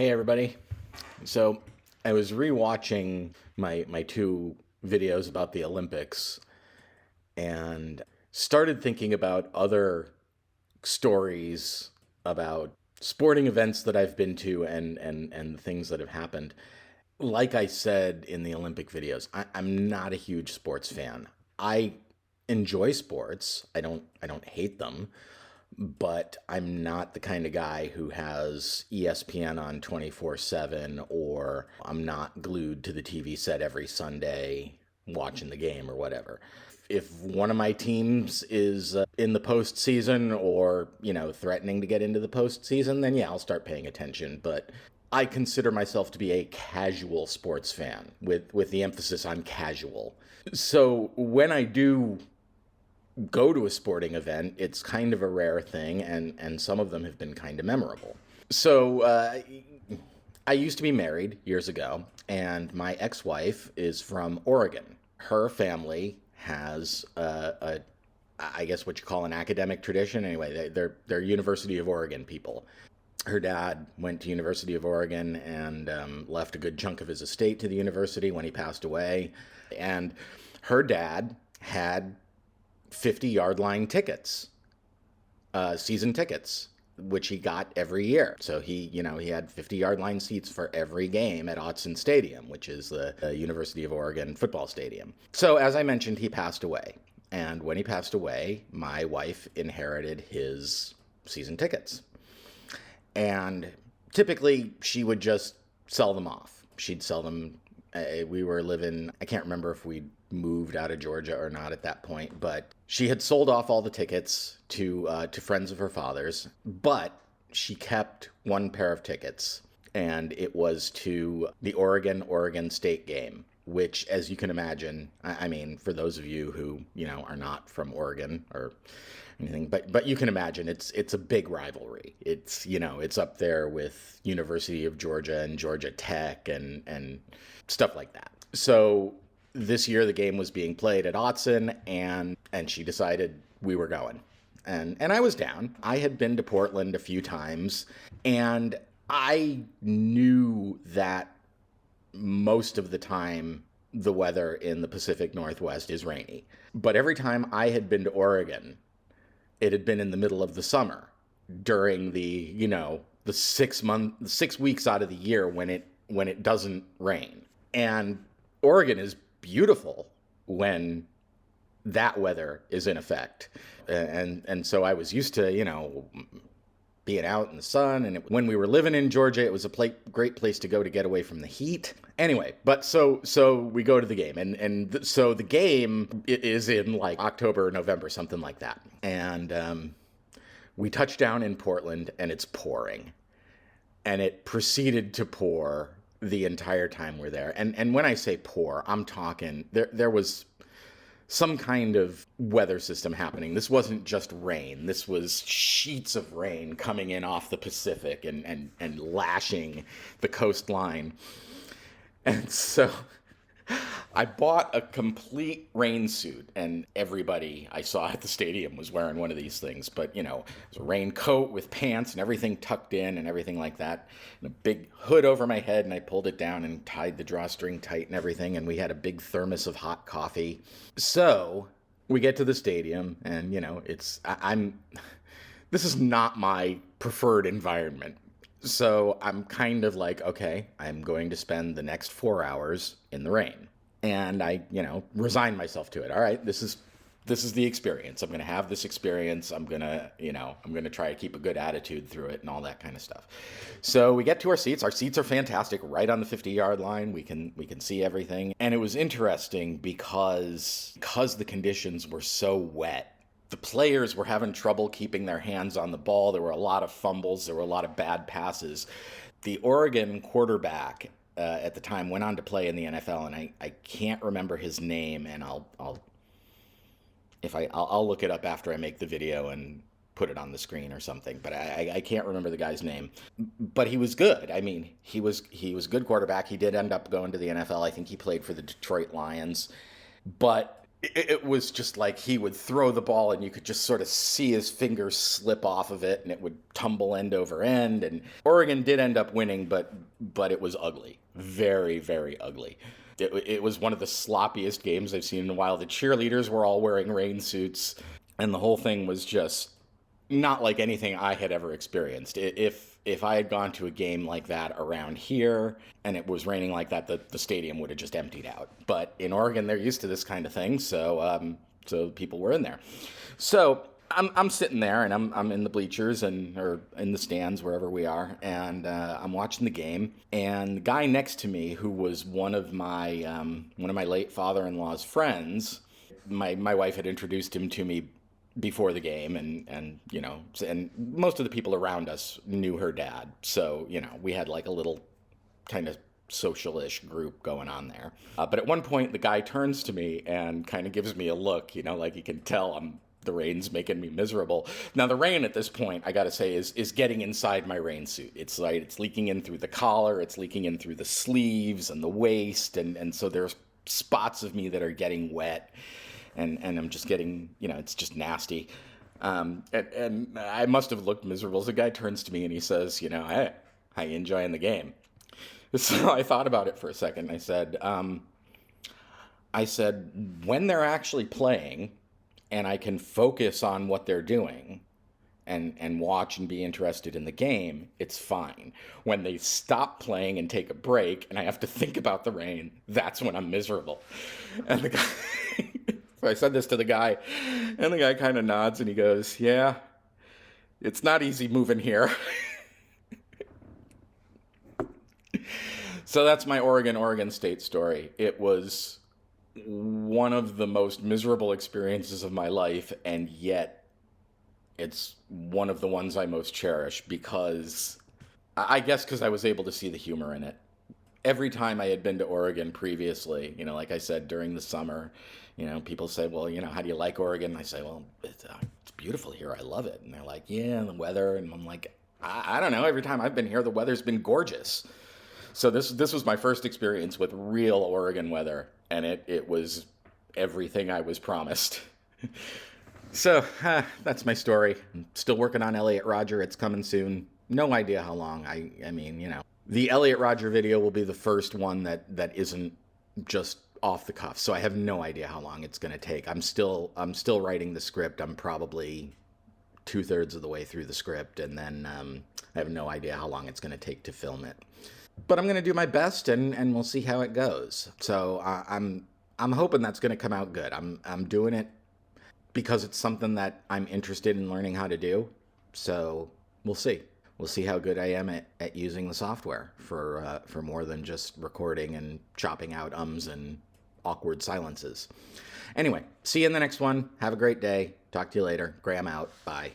Hey everybody. So I was rewatching my two videos about the Olympics and started thinking about other stories about sporting events that I've been to and the things that have happened. Like I said in the Olympic videos, I'm not a huge sports fan. I enjoy sports. I don't hate them, but I'm not the kind of guy who has ESPN on 24/7, or I'm not glued to the TV set every Sunday watching the game or whatever. If one of my teams is in the postseason or, threatening to get into the postseason, then yeah, I'll start paying attention. But I consider myself to be a casual sports fan with the emphasis on casual. So when I do go to a sporting event, it's kind of a rare thing, and some of them have been kind of memorable. So I used to be married years ago, and my ex-wife is from Oregon. Her family has I guess what you call an academic tradition. Anyway, they're University of Oregon people. Her dad went to University of Oregon and left a good chunk of his estate to the university when he passed away. And her dad had 50-yard line tickets, season tickets, which he got every year. So he had 50-yard line seats for every game at Autzen Stadium, which is the University of Oregon football stadium. So as I mentioned, he passed away. And when he passed away, my wife inherited his season tickets. And typically she would just sell them off. She'd sell them. We were living, I can't remember if we'd moved out of Georgia or not at that point, but she had sold off all the tickets to friends of her father's, but she kept one pair of tickets, and it was to the Oregon State game, which, as you can imagine, I mean, for those of you who, are not from Oregon or anything, but you can imagine it's a big rivalry. It's up there with University of Georgia and Georgia Tech and stuff like that. So this year the game was being played at Autzen, and she decided we were going. And I was down. I had been to Portland a few times, and I knew that most of the time the weather in the Pacific Northwest is rainy. But every time I had been to Oregon, it had been in the middle of the summer during the 6 weeks out of the year when it doesn't rain. And Oregon is beautiful when that weather is in effect. And so I was used to, being out in the sun. And when we were living in Georgia, it was a great place to go to get away from the heat. Anyway, but so we go to the game. So the game is in like October or November, something like that. And we touch down in Portland, and it's pouring. And it proceeded to pour the entire time we're there. And when I say pour, I'm talking, there was some kind of weather system happening. This wasn't just rain. This was sheets of rain coming in off the Pacific and lashing the coastline. And so I bought a complete rain suit, and everybody I saw at the stadium was wearing one of these things. But, it was a raincoat with pants and everything tucked in and everything like that, and a big hood over my head, and I pulled it down and tied the drawstring tight and everything, and we had a big thermos of hot coffee. So we get to the stadium, and, this is not my preferred environment. So I'm kind of like, okay, I'm going to spend the next 4 hours in the rain. And I, resign myself to it. All right, this is the experience. I'm going to have this experience. I'm going to try to keep a good attitude through it and all that kind of stuff. So we get to our seats. Our seats are fantastic, right on the 50-yard line. We can see everything. And it was interesting because the conditions were so wet. The players were having trouble keeping their hands on the ball. There were a lot of fumbles. There were a lot of bad passes. The Oregon quarterback at the time went on to play in the NFL, and I can't remember his name, and I'll look it up after I make the video and put it on the screen or something. But I can't remember the guy's name. But he was good. I mean, he was a good quarterback. He did end up going to the NFL. I think he played for the Detroit Lions. But it was just like he would throw the ball and you could just sort of see his fingers slip off of it and it would tumble end over end. And Oregon did end up winning, but it was ugly. Very, very ugly. It was one of the sloppiest games I've seen in a while. The cheerleaders were all wearing rain suits, and the whole thing was just not like anything I had ever experienced. If I had gone to a game like that around here and it was raining like that, the stadium would have just emptied out. But in Oregon, they're used to this kind of thing, so people were in there. So I'm sitting there and I'm in the bleachers or in the stands wherever we are, and I'm watching the game. And the guy next to me, who was one of my late father-in-law's friends, my wife had introduced him to me before the game, and most of the people around us knew her dad, so we had like a little kind of social-ish group going on there. But at one point, the guy turns to me and kind of gives me a look, like he can tell the rain's making me miserable. Now, the rain at this point, I gotta say, is getting inside my rain suit. It's leaking in through the collar, it's leaking in through the sleeves and the waist, and so there's spots of me that are getting wet. And I'm just getting, it's just nasty. And I must have looked miserable. So the guy turns to me and he says, hey, how you enjoying the game? So I thought about it for a second. I said, when they're actually playing and I can focus on what they're doing and watch and be interested in the game, it's fine. When they stop playing and take a break and I have to think about the rain, that's when I'm miserable. And the guy... So I said this to the guy, and the guy kind of nods, and he goes, yeah, it's not easy moving here. So that's my Oregon State story. It was one of the most miserable experiences of my life, and yet it's one of the ones I most cherish because I was able to see the humor in it. Every time I had been to Oregon previously, like I said, during the summer, people say, well, how do you like Oregon? I say, well, it's beautiful here. I love it. And they're like, yeah, the weather. And I'm like, I don't know. Every time I've been here, the weather's been gorgeous. So this was my first experience with real Oregon weather. And it was everything I was promised. So that's my story. I'm still working on Elliot Rodger. It's coming soon. No idea how long. I mean, the Elliot Rodger video will be the first one that isn't just off the cuff. So I have no idea how long it's going to take. I'm still writing the script. I'm probably 2/3 of the way through the script, and then I have no idea how long it's going to take to film it. But I'm going to do my best, and we'll see how it goes. So I'm hoping that's going to come out good. I'm doing it because it's something that I'm interested in learning how to do. So we'll see. We'll see how good I am at using the software for more than just recording and chopping out ums and awkward silences. Anyway, see you in the next one. Have a great day. Talk to you later. Graham out. Bye.